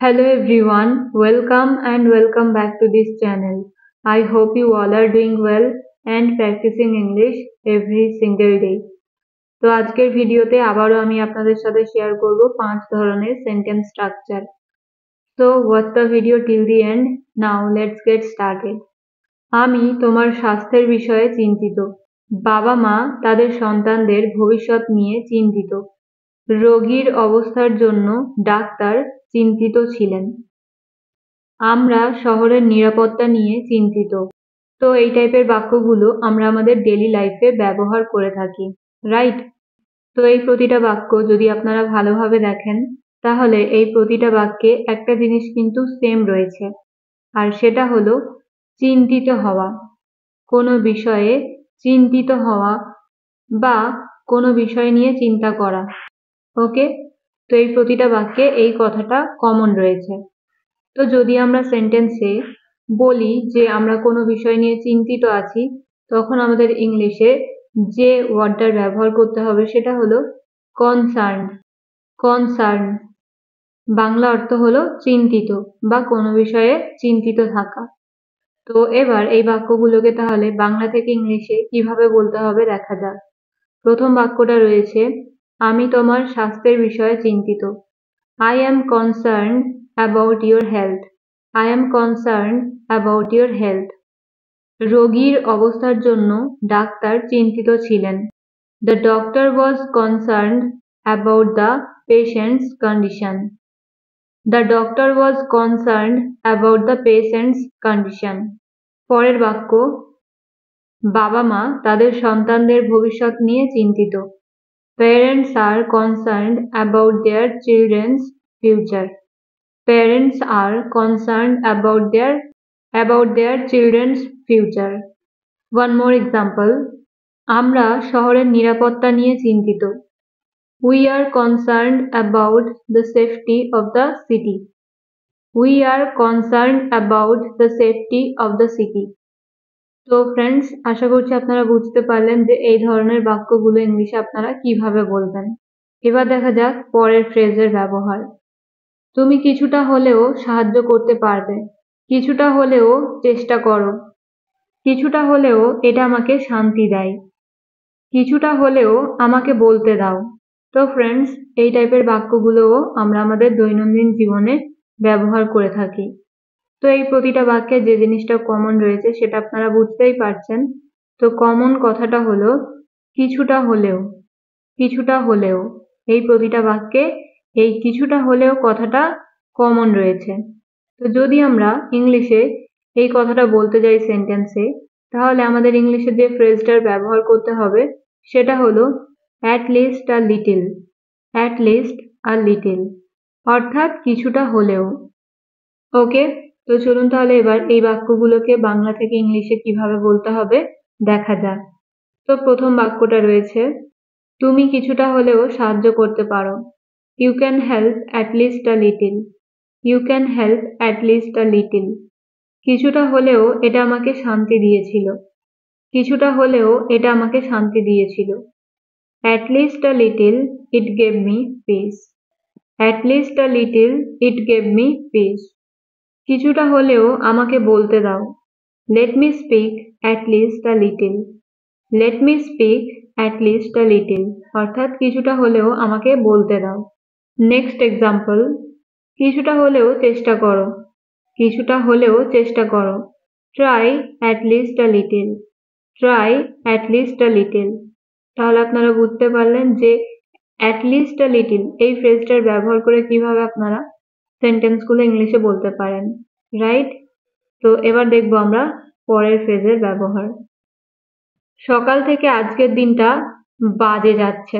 Hello everyone, welcome back to this channel. I hope you all are doing well and practicing English every single day. তো আজকের ভিডিওতে আবারও আমি আপনাদের সাথে শেয়ার করব 5 ধরনের sentence structure. So watch the video till the end. Now let's get started. আমি তোমার স্বাস্থ্যের বিষয়ে চিন্তিত। বাবা-মা তাদের সন্তানদের ভবিষ্যৎ নিয়ে চিন্তিত। রোগীর অবস্থার জন্য ডাক্তার চিন্তিত ছিলেন। আমরা শহরের নিরাপত্তা নিয়ে চিন্তিত। তো এই টাইপের বাক্যগুলো আমরা আমাদের ডেইলি লাইফে ব্যবহার করে থাকি, রাইট? তো এই প্রতিটা বাক্য যদি আপনারা ভালোভাবে দেখেন তাহলে এই প্রতিটা বাক্যে একটা জিনিস কিন্তু সেম রয়েছে, আর সেটা হলো চিন্তিত হওয়া, কোনো বিষয়ে চিন্তিত হওয়া বা কোনো বিষয় নিয়ে চিন্তা করা। ওকে, তো এই প্রতিটা বাক্যে এই কথাটা কমন রয়েছে। তো যদি আমরা সেন্টেন্সে বলি যে আমরা কোনো বিষয় নিয়ে চিন্তিত আছি, তখন আমাদের ইংলিশে যে ওয়ার্ডটার ব্যবহার করতে হবে সেটা হলো কনসার্ন। কনসার্ন বাংলা অর্থ হলো চিন্তিত বা কোনো বিষয়ে চিন্তিত থাকা। তো এবার এই বাক্যগুলোকে তাহলে বাংলা থেকে ইংলিশে কিভাবে বলতে হবে দেখা যাক। প্রথম বাক্যটা রয়েছে, আমি তোমার স্বাস্থ্যের বিষয়ে চিন্তিত। I am concerned about your health. I am concerned about your health. রোগীর অবস্থার জন্য ডাক্তার চিন্তিত ছিলেন। The doctor was concerned about the patient's condition. The doctor was concerned about the patient's condition. পরের বাক্য, বাবা-মা তাদের সন্তানদের ভবিষ্যৎ নিয়ে চিন্তিত। Parents are concerned about their children's future. Parents are concerned about their children's future. One more example. আমরা শহরের নিরাপত্তা নিয়ে চিন্তিত। We are concerned about the safety of the city. We are concerned about the safety of the city. তো friends, আশা করছি আপনারা বুঝতে পারলেন যে এই ধরনের বাক্যগুলো ইংলিশে আপনারা কিভাবে বলবেন। এবার দেখা যাক পরের ফ্রেজের ব্যবহার। তুমি কিছুটা হলেও সাহায্য করতে পারবে, কিছুটা হলেও চেষ্টা করো, কিছুটা হলেও এটা আমাকে শান্তি দেয়, কিছুটা হলেও আমাকে বলতে দাও। তো ফ্রেন্ডস, এই টাইপের বাক্যগুলোও আমরা আমাদের দৈনন্দিন জীবনে ব্যবহার করে থাকি। তো এই প্রতিটা বাক্যে যে জিনিসটা কমন রয়েছে সেটা আপনারা বুঝতেই পারছেন। তো কমন কথাটা হলো কিছুটা হলেও। কিছুটা হলেও এই প্রতিটা বাক্যে এই কিছুটা হলেও কথাটা কমন রয়েছে। তো যদি আমরা ইংলিশে এই কথাটা বলতে যাই সেন্টেন্সে, তাহলে আমাদের ইংলিশে যে ফ্রেজটার ব্যবহার করতে হবে সেটা হলো at least a little. at least a little অর্থাৎ কিছুটা হলেও। ওকে, তো চলুন তাহলে এবার এই বাক্যগুলোকে বাংলা থেকে ইংলিশে কিভাবে বলতে হবে দেখা যাক। তো প্রথম বাক্যটা রয়েছে, তুমি কিছুটা হলেও সাহায্য করতে পারো। You can help at least a little. You can help at least a little. কিছুটা হলেও এটা আমাকে শান্তি দিয়েছিল। কিছুটা হলেও এটা আমাকে শান্তি দিয়েছিল। At least a little it gave me peace. At least a little it gave me peace. কিছুটা হলেও আমাকে বলতে দাও। Let me speak at least a little. Let me speak at least a little অর্থাৎ কিছুটা হলেও আমাকে বলতে দাও। নেক্সট এক্সাম্পল, কিছুটা হলেও চেষ্টা করো। কিছুটা হলেও চেষ্টা করো। Try at least a little. Try at least a little. তাহলে আপনারা বুঝতে পারলেন যে at least a little এই ফ্রেজটার ব্যবহার করে কিভাবে আপনারা সেন্টেন্সগুলো ইংলিশে বলতে পারেন, রাইট? তো এবার দেখবো আমরা পরের ফ্রেজের ব্যবহার। সকাল থেকে আজকের দিনটা বাজে যাচ্ছে।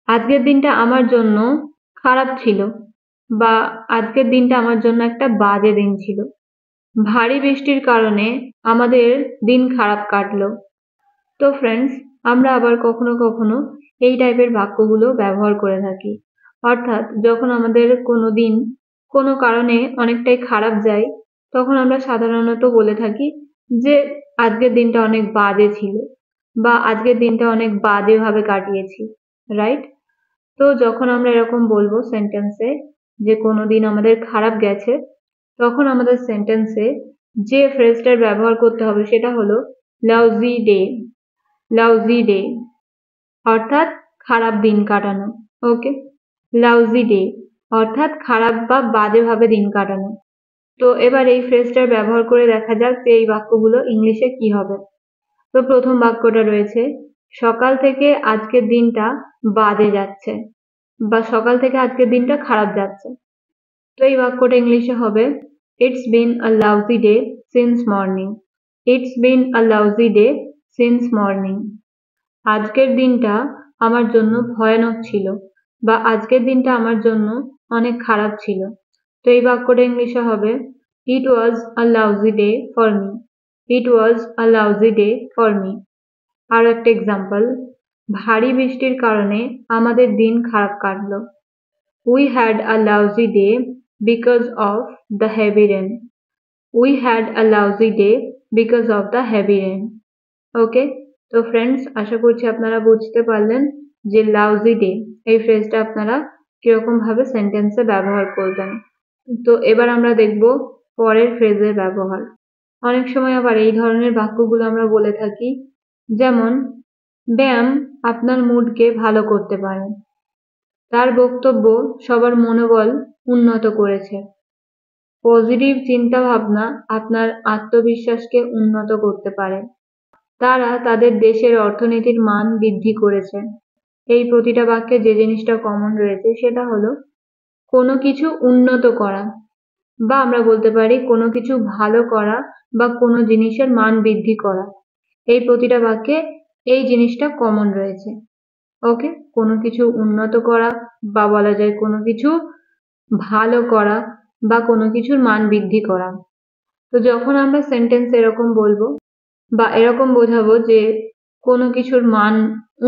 আজকের দিনটা আমার জন্য খারাপ ছিল, বা আজকের দিনটা আমার জন্য একটা বাজে দিন ছিল। ভারী বৃষ্টির কারণে আমাদের দিন খারাপ কাটলো। তো ফ্রেন্ডস, আমরা আবার কখনো কখনো এই টাইপের বাক্যগুলো ব্যবহার করে থাকি, অর্থাৎ যখন আমাদের কোনো দিন কোনো কারণে অনেকটাই খারাপ যায় তখন আমরা সাধারণত বলে থাকি যে আজকের দিনটা অনেক বাজে ছিল বা আজকের দিনটা অনেক বাজেভাবে কাটিয়েছি, রাইট? তো যখন আমরা এরকম বলবো সেন্টেন্সে যে কোনো দিন আমাদের খারাপ গেছে, তখন আমাদের সেন্টেন্সে যে ফ্রেজটার ব্যবহার করতে হবে সেটা হলো লাউজি ডে। লাউজি ডে অর্থাৎ খারাপ দিন কাটানো। ওকে, লাউজি ডে অর্থাৎ খারাপ বা বাজেভাবে দিন কাটানো। তো এবার এই ফ্রেজটার ব্যবহার করে দেখা যাক যে এই বাক্যগুলো ইংলিশে কি হবে। তো প্রথম বাক্যটা রয়েছে, সকাল থেকে আজকের দিনটা বাজে যাচ্ছে, বা সকাল থেকে আজকের দিনটা খারাপ যাচ্ছে। তো এই বাক্যটা ইংলিশে হবে, it's been a lousy day since morning. It's been a lousy day since morning. আজকের দিনটা আমার জন্য ভয়ানক ছিল, বা আজকের দিনটা আমার জন্য অনেক খারাপ ছিল। তো এই বাক্যটা ইংলিশে হবে, it was a lousy day for me. It was a lousy day for me. আর একটা এক্সাম্পল, ভারী বৃষ্টির কারণে আমাদের দিন খারাপ কাটলো। We had a lousy day because of the heavy rain. We had a lousy day because of the heavy rain. ওকে, তো ফ্রেন্ডস, আশা করছি আপনারা বুঝতে পারলেন যে লাউজি ডে এই ফ্রেজটা আপনারা কিরকম ভাবে সেন্টেন্সে ব্যবহার করবেন। তো এবার আমরা দেখব পরের ফ্রেজের ব্যবহার। অনেক সময় আবার এই ধরনের বাক্যগুলো আমরা বলে থাকি, যেমন ব্যায়াম আপনার মুডকে ভালো করতে পারে। তার বক্তব্য সবার মনোবল উন্নত করেছে। পজিটিভ চিন্তা ভাবনা আপনার আত্মবিশ্বাসকে উন্নত করতে পারে। তারা তাদের দেশের অর্থনীতির মান বৃদ্ধি করেছে। এই প্রতিটা বাক্যে যে জিনিসটা কমন রয়েছে সেটা হলো কোনো কিছু উন্নত করা, বা আমরা বলতে পারি কোনো কিছু ভালো করা, বা কোনো জিনিসের মান বৃদ্ধি করা। এই প্রতিটা বাক্যে এই জিনিসটা কমন রয়েছে। ওকে, কোনো কিছু উন্নত করা, বা বলা যায় কোনো কিছু ভালো করা, বা কোনো কিছুর মান বৃদ্ধি করা। তো যখন আমরা সেন্টেন্স এরকম বলবো বা এরকম বোঝাবো যে কোনো কিছুর মান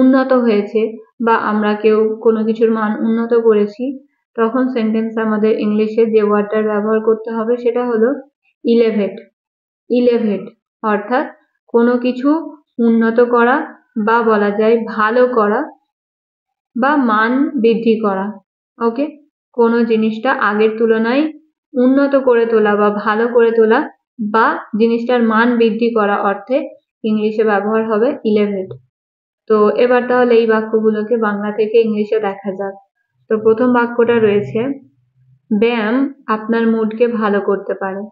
উন্নত হয়েছে, বা আমরা কেউ কোনো কিছুর মান উন্নত করেছি, তখন সেন্টেন্স আমাদের ইংলিশে যে ওয়ার্ডটার ব্যবহার করতে হবে সেটা হলো ইলেভেট। ইলেভেট অর্থাৎ কোনো কিছু উন্নত করা, বা বলা যায় ভালো করা, বা মান বৃদ্ধি করা। ওকে, কোনো জিনিসটা আগের তুলনায় উন্নত করে তোলা বা ভালো করে তোলা, বা জিনিসটার মান বৃদ্ধি করা অর্থে ইংলিশে ব্যবহার হবে ইলেভেট। তো এবার তাহলে এই বাক্যগুলোকে বাংলা থেকে ইংলিশে দেখা যাক। তো প্রথম বাক্যটা রয়েছে, ব্যায়াম আপনার মুডকে ভালো করতে পারে।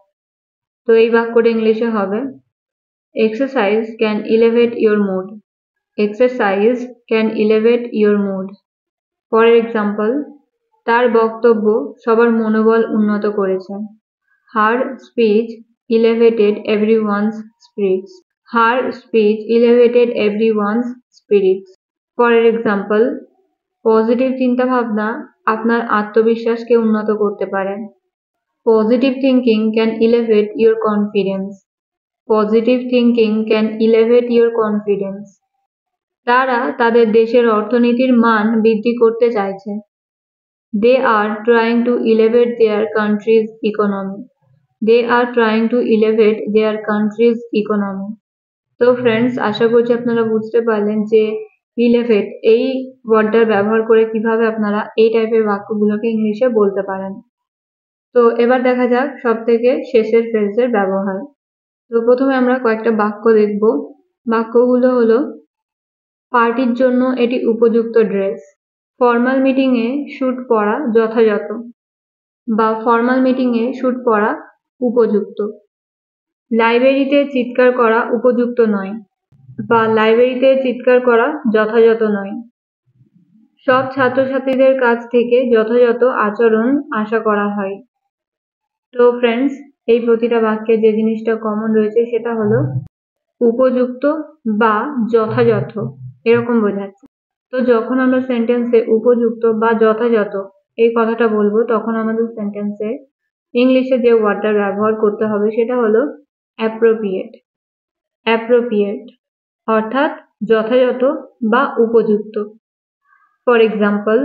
তো এই বাক্যটা ইংলিশে হবে, exercise can elevate your mood. Exercise can elevate your mood. পরের এক্সাম্পল, তার বক্তব্য সবার মনোবল উন্নত করেছে। Her speech elevated everyone's spirits. Her speech elevated everyone's spirits. পরের এক্সাম্পল, পজিটিভ চিন্তা ভাবনা আপনার আত্মবিশ্বাসকে উন্নত করতে পারে। Positive thinking can elevate your confidence. Positive thinking can elevate your confidence. তারা তাদের দেশের অর্থনীতির মান বৃদ্ধি করতে চাইছে। They are trying to elevate their country's economy. They are trying to elevate their country's economy. তো ফ্রেন্ডস, আশা করছি আপনারা বুঝতে পারলেন যে ইলেভেট এই ওয়ার্ডটার ব্যবহার করে কিভাবে আপনারা এই টাইপের বাক্যগুলোকে ইংলিশে বলতে পারেন। তো এবার দেখা যাক সব থেকে শেষের ফ্রেজের ব্যবহার। তো প্রথমে আমরা কয়েকটা বাক্য দেখব। বাক্যগুলো হলো, পার্টির জন্য এটি উপযুক্ত ড্রেস। ফর্মাল মিটিংয়ে স্যুট পরা যথাযথ, বা ফর্মাল মিটিংয়ে স্যুট পরা উপযুক্ত। লাইব্রেরিতে চিৎকার করা উপযুক্ত নয়, বা লাইব্রেরিতে চিৎকার করা যথাযথ নয়। সব ছাত্রছাত্রীদের কাছ থেকে যথাযথ আচরণ আশা করা হয়। তো ফ্রেন্ডস, এই প্রতিটা বাক্যে যে জিনিসটা কমন রয়েছে সেটা হলো উপযুক্ত বা যথাযথ, এরকম বোঝাচ্ছে। তো যখন আমরা সেন্টেন্সে উপযুক্ত বা যথাযথ এই কথাটা বলবো, তখন আমাদের সেন্টেন্সে ইংলিশে যে ওয়ার্ডটার ব্যবহার করতে হবে সেটা হলো অ্যাপ্রোপ্রিয়েট। অ্যাপ্রোপ্রিয়েট অর্থাৎ যথাযথ বা উপযুক্ত। ফর এক্সাম্পল,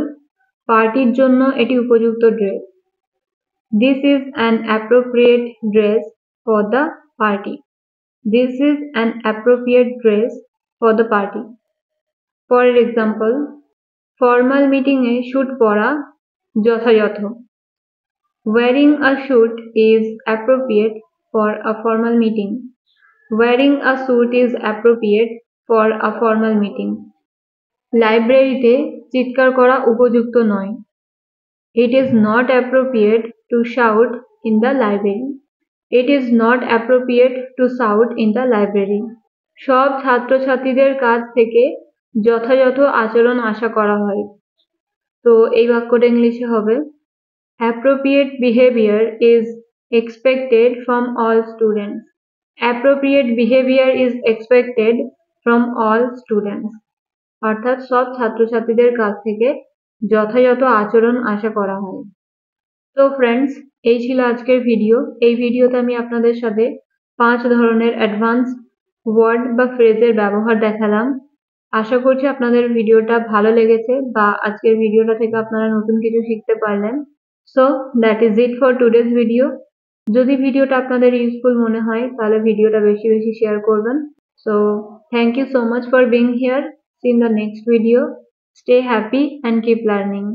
পার্টির জন্য এটি উপযুক্ত dress. This is an appropriate dress for the party. This is an appropriate dress for the party. পরের এক্সাম্পল, ফর্মাল মিটিংয়ে স্যুট পরা যথাযথ। Wearing a suit is appropriate for a formal meeting. Wearing a suit is appropriate for a formal meeting. লাইব্রেরিতে চিৎকার করা উপযুক্ত নয়। It is not appropriate to shout in the library. It is not appropriate to shout in the library. সব ছাত্রছাত্রীদের কাছ থেকে যথাযথ আচরণ আশা করা হয়। তো এই বাক্যটা ইংলিশে হবে appropriate behavior is expected from all students. Appropriate behavior is expected from all students. অর্থাৎ সব ছাত্রছাত্রীদের কাছ থেকে যথাযথ আচরণ আশা করা হয়। তো ফ্রেন্ডস, এই ছিল আজকের ভিডিও। এই ভিডিওতে আমি আপনাদের সাথে 5 ধরনের অ্যাডভান্স ওয়ার্ড বা ফ্রেজের ব্যবহার দেখালাম। আশা করছি আপনাদের ভিডিওটা ভালো লেগেছে বা আজকের ভিডিওটা থেকে আপনারা নতুন কিছু শিখতে পারলেন। So that is it for today's video. যদি ভিডিওটা আপনাদের ইউজফুল মনে হয় তাহলে ভিডিওটা বেশি বেশি শেয়ার করবেন। So thank you so much for being here. See you in the next video. Stay happy and keep learning.